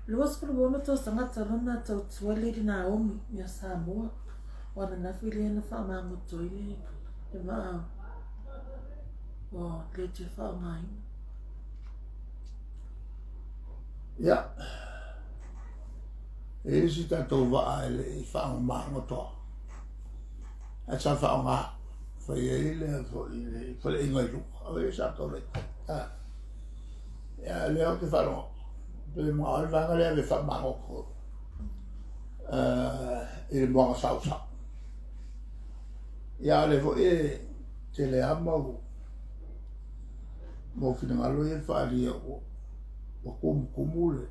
Luas kuruona to sanga talona to tuale di Naomi ya Samoa. Wana na fili na fa mango toile. E ma o le te fa ngai. Ya. E si tatou waa ele i whaanga maango toa. A sa whaanga whai e le whai inga i luka. A e sa tau rei. Ya leo te whanonga. Te mga oi wanga lea le wha maango ko. I le mwanga sau sau. Ya le vo e te le ama u. Mo whina ngalo e whaari o. O kumu le.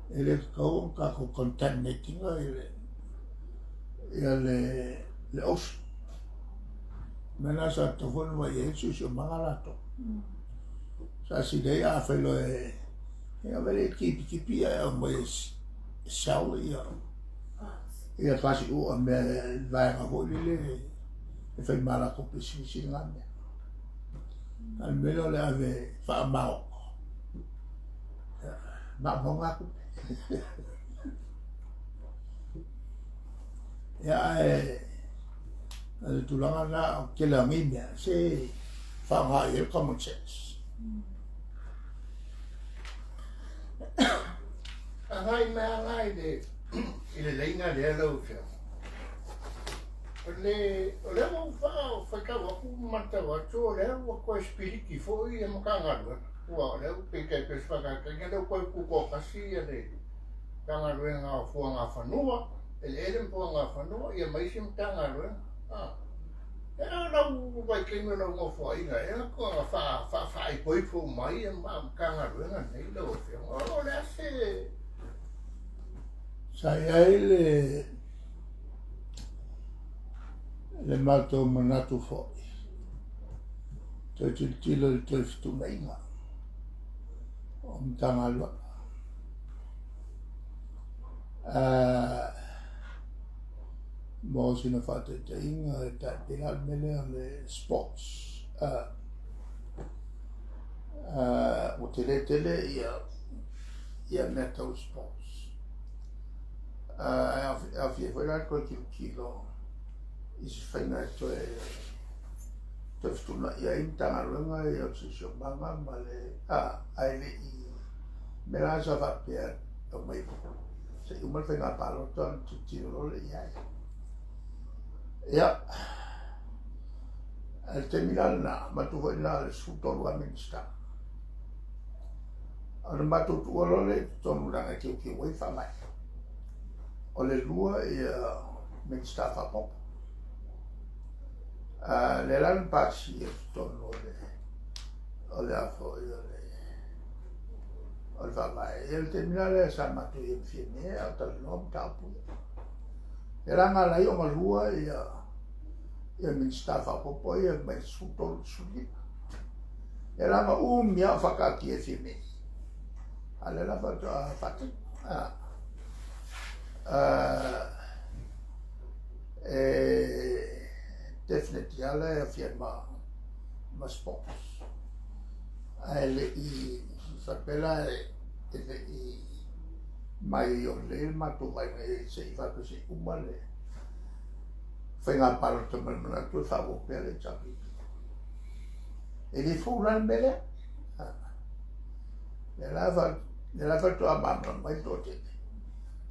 Ele kau ka ko contaminating ele le os mena sa to fon wa yesu so mangalato sa si dei a felo e vele kipi a mo sal ia fasi o me vai a ho le e fe mala ko pisi si ngame al melo le ave fa mao ma bonga ya le tulanga na ke la mimia se fa ha el common sense Angai me angai de ile leina de lo fe ole mo fa ka wa ku mata wa cho le wa ko spiriti fo i mo ka ngalo wa le pe ke pe fa ka ke le ko ku kasi le ka ngalo nga fo nga fa no ele po nga fa no ia mai sim ta ngalo era não vai que me não foi né era com a fa e foi por mai am ka ngalo nga nei lo fe olha se saya le mato manatu fo te tilo il testo meina tangalo mo sino fate te inga ta pinal mele le sports o tele ia metal sports a fie foi la ko kilo is faina to te stuna ia intanga lunga ia se so mama male ai le i mera sa va per o mai se uma faina palo ton ti lo le ia ya al terminal na matu foi na le suto lo amista al matu tu lo le ton la ke wai fa mai o le lua ia minsta fa pop le lan passi e torno le afo le va mai il terminale sa matu infine a tal nom tapu era ngala io malua ia minsta fa pop ia mai suto suli era ma mia fa kaki e fine alle la fa definitely alla firma ma sports ele i sapela ele i mai o le ma tu vai me se fa così umale fenga parto ma tu fa o per le chapi e li fu una bella nella fatto a mamma mai tote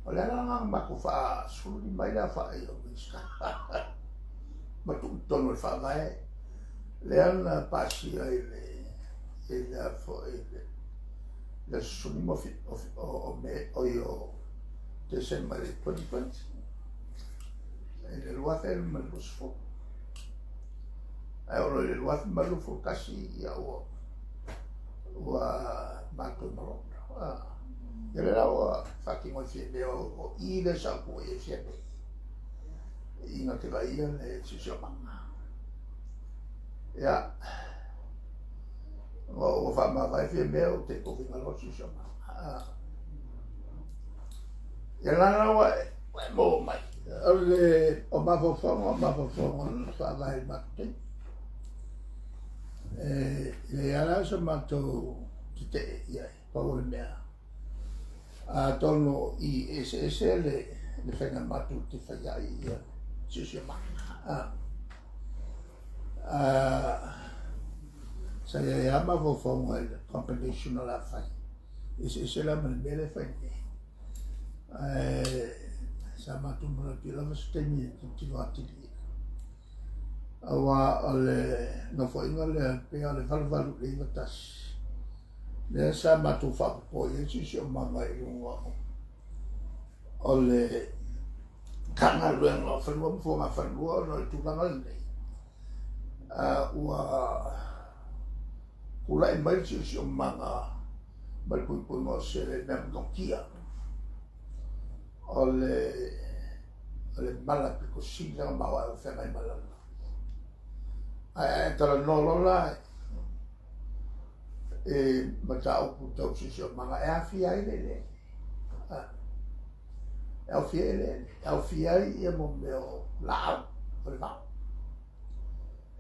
olha lá ma ku fa sulu mai la fa io vista ma tutto non fa vai le hanno passi e la foi le sunimo o me o io te sembra il punto e le ruote ma lo sfo ora le ruote ma lo fu quasi o ma tu no ele era o fucking o fiebe o ile sa po e fiebe ina te vai le si chama ya o fa ma vai fiebe o te ko vinga lo si chama e la wa mo mai o ma fo fa vai matte e ala so ma to te ya pa o mea tono i ese le whenga matu te whaia i Susia Manga. Sa ia ama vo whaunga i combination o la whai. Ese la mana mele whaine. Sa matu mara ki lama steni ki tino atili. Awa ale no whainga le pea le valvalu le iwatasi. Le sa matu whapo i Susia Manga i runga o le kanga luenga o whanua mfuanga whanua no i tūkanga nei. Ua kula e mai Susia Manga mai kui mo se le mea mtonkia o le mala piko sila mawa o whenga i malana. Tala nolo la mata upu tau Susia Manga e awhia i le Alfiei ia mo meo lao o le mau.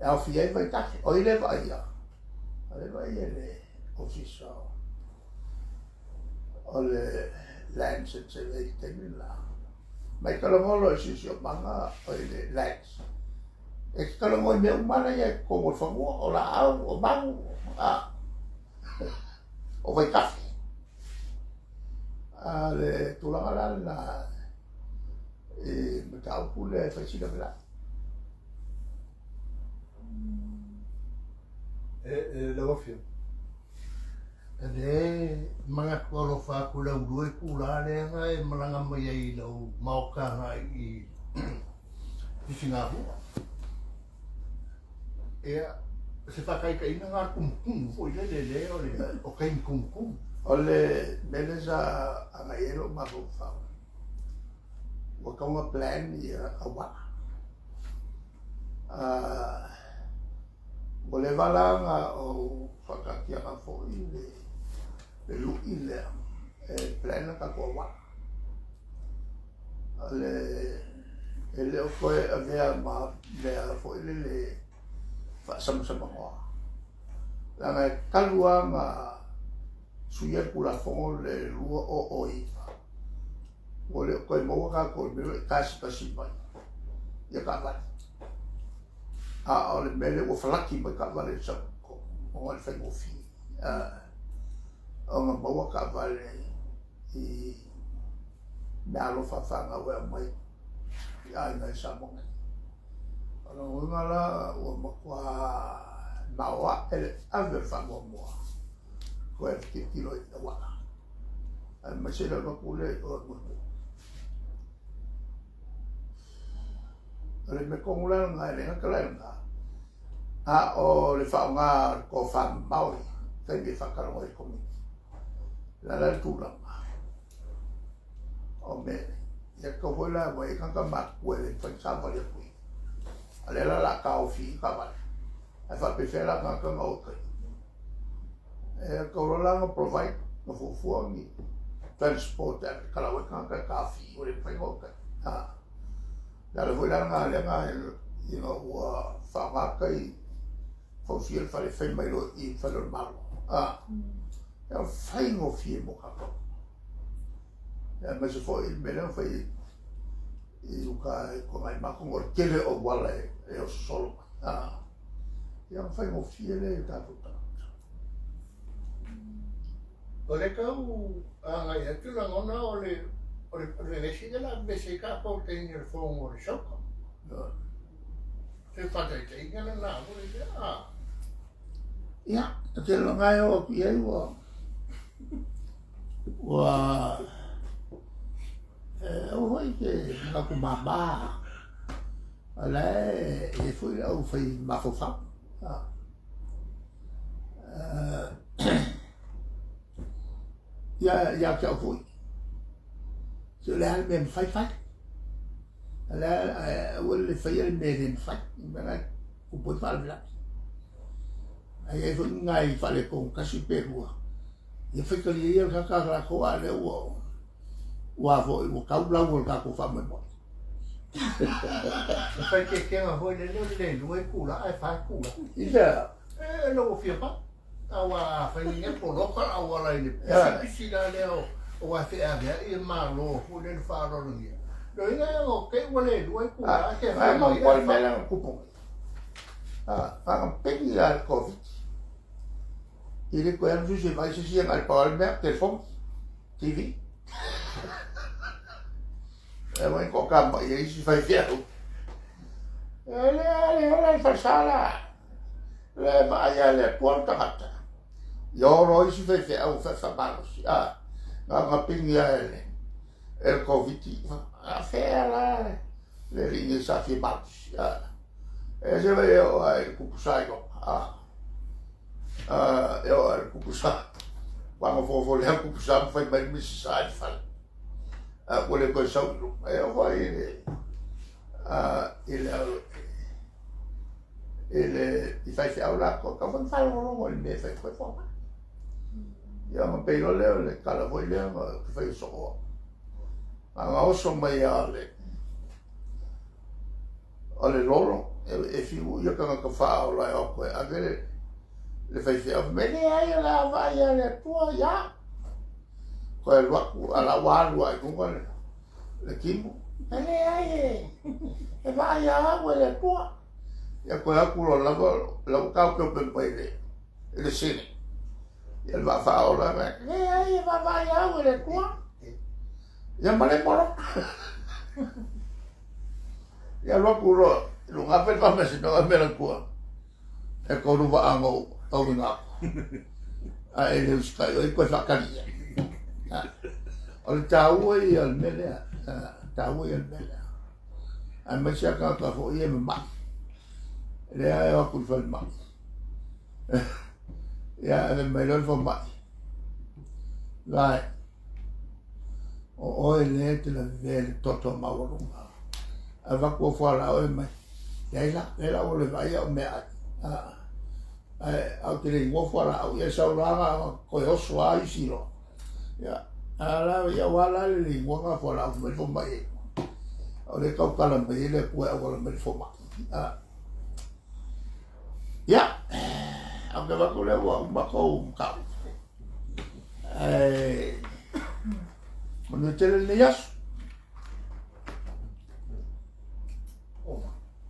Alfiei vai take, o ile vai ia. O le vai le ofisa o le Lands and Survey temi la. Mai kalangolo e Susia Manga o ile Lands. E kalango i mea umana ia kongo whangua o la au o mau. O vai kafi. Le tulanga la mata upu le whaisina vela. Lawa fio. Le mga kolo wha kula urue kula lenga e malanga mai ai lau maokanga i Singapu. Se whakai ka ina ngā kumkum fo i le o kain kumkum. O le mele sa angaielo mako whau. Wakaunga plan i a waka. O le walanga o whakakianga fo i le lui lea. Plan ka kua waka. E leo koe a mea ma mea fo i le whaasama hoa. Langa e kaluanga suia kula fongo le lua o oi. O le koe maua ka koe mero e kasi kasi mai. Ia ka wale. O le mele o whalaki mai ka wale sa ko. O le whaingo fi. O ngā maua ka wale i me alo whawhanga wea mai. I aina i Samoa. Ana unga la o makua maua ele ave whangoa mua. Koe ki kilo i te waka. Masera no kule o mutu. Le me kongula ngai le ngakalenga. O le whaonga ko whan maui. Kai me whakarongo i komi. La tūranga. O me. Ia ka hoila wa i kanka makue le whaisama le kui. Ale la kao fi ka wale. Ai whapewhera kanka ngaukai. Kaurolanga provide no fufuangi transport e kalawe kanka kafi o le whaingokai. Nara hoilanga lenga you know whamakai whausiel whare whaimairo i whalor malo. Ia whaingo fie mo kako. Ia mese fo i mele whai i uka ko mai makongo kele o wala e o solo. Ia whaingo fie le tātuta. O le kau ngai atu la ngona o le nesi de la bese ka po te ni le fongo o le soka. Se whatai te ingana nā mo le Ia, te longai o ki ei wa o hoi ke ngaku mama. Ale e fui au fai mafofau. Ya ke au fui. Se le al mem fai. Ale le fai el mem fai. Mena ku poi fal bla. Ai fui ngai fale con kasi perua. Ia fai ka ia ka la ko ale o. Wa fo o ka bla o ka ko fa mo. Fai ke nga hoi le lue kula ai fai kula. Ia. Lo fia pa. Awa fai ni po loka awa la ni. Pisi la leo o a fe a ia malo fu le faro ngia lo inga o ke wale luai ku a ke Ai mo kwal mela kupo. Ang pegi al COVID. Ile ko yan susi mai sisi ang alpawal me telefon TV. Mo ko kamba ye isi fai fiao. Le fasala. Le vaya le puerta hata. Yo ro isi fai fiao fa balos. Nga pingi el COVID. Afera le ringi sa fi balos. Ese veo el kupusaigo. Eu era kupusaigo. Quando eu vou olhar o kupusaigo foi bem me sai fala. Quando eu conheço eu vou ele faz aula com como fala o ele faz foi forma. Eu não pego le cala vou ler que faz só. Anga oso mai ale. Ole lolo e fiu ia ka fa ola o ko agere le fai fia me le ai la vai le tua ya ko el waku ala walu ai ko le kimu le ai e vai ya le tua ya ko aku la ka ko pe pe le sini el va fa ola le ai va ya le tua ya male moro ya lo kuro lu ngapel pa mes no amela ko e ko ru va ango au nga a ele sta e ko fa kali al tau e al mele tau e al mele a me sia ka fo e me ma le a ko fa ma ya le me lo fo ma vai o ele te la vele toto ma wo ava ko fala o mai ela o le vai o me au te ringo fala au ia sauranga ko o soa i siro ya ala ia wala le ringo nga fala o me fo mai o le kau kala mai le ko o me fo mai ya au ke va ko le o ma ko ka mo te le yas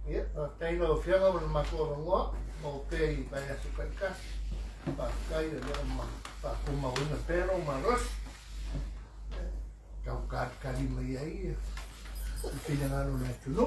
ia taino fianga o makorongo mo pei vai a sukanka pa kai le ma pa kuma una pero maros kau kat kali mai ai pinanga no le tuno